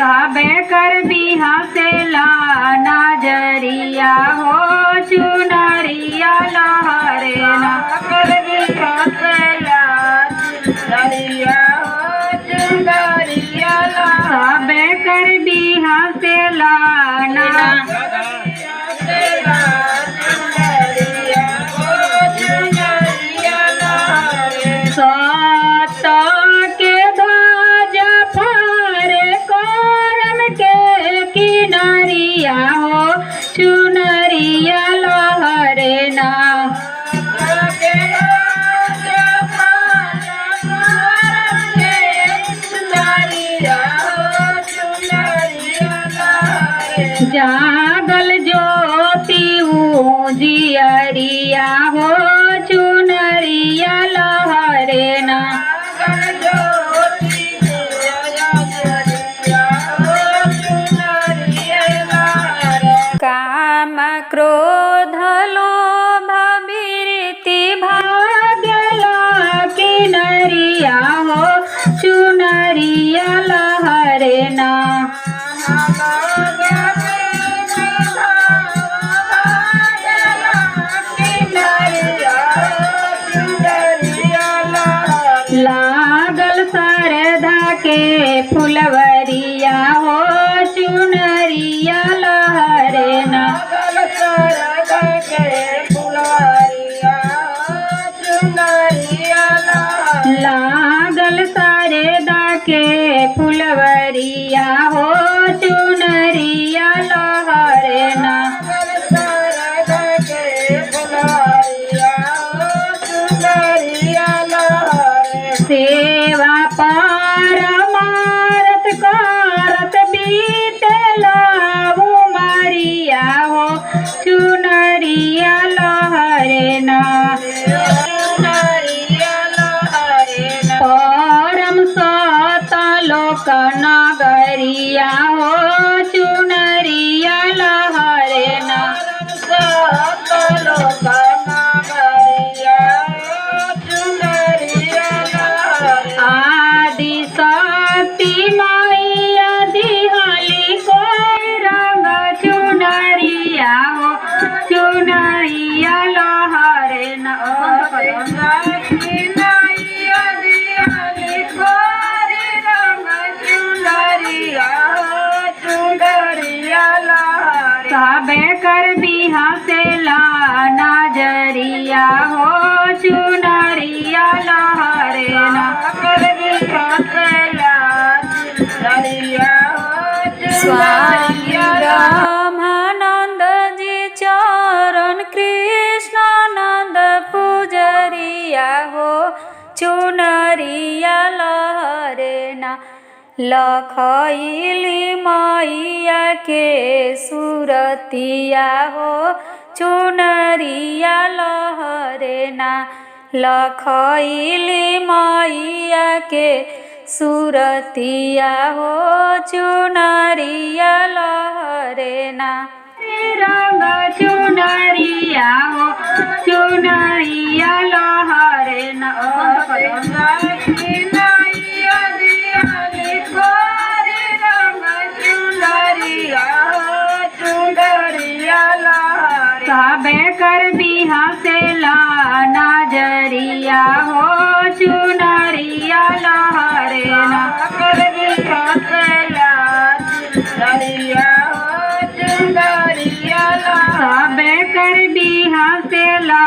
सबे कर बिहा से ला नजरिया हो चुनरिया लहरे ना कर बिहा से ला नजरिया हो चुनरिया सबे कर बिहा से ला चुनरिया लहरे ना जागल ज्योति जियरिया हो चुनरिया लहरे ना काम क्रोध लोभ विरति भाग्यला किनरिया हो चुनरिया लहरे ना लागल सरधा के फुलवरिया हो चुनरिया लहरे ना लागल सरधा के फुलवरिया हो चुनरिया लहरे ना सेवा परमारथ करत बीतला उमरिया हो चुनरिया लहरे ना परम सत लोक नगरिया हो चुनरिया लहरे ना आदि शक्ति मैया दिहली कोई रंग चुनरिया हो चुनरिया लहरे ना सबे कर बिहा से ला नजरिया हो चुनरिया लहरे ना स्वामी रामानंद जी चरण कृष्णानंद पुजरिया हो चुनरिया लहरे ना लखइली मैया के सुरतिया हो चुनरिया लहरे ना लखइली मैया के सुरतिया हो चुनरिया लहरे ना रंग चुनरिया हो चुनरिया लहरे ना सबे कर बिहा से ला नजरिया हो चुनरिया लहरे ना सबे कर बिहा से ला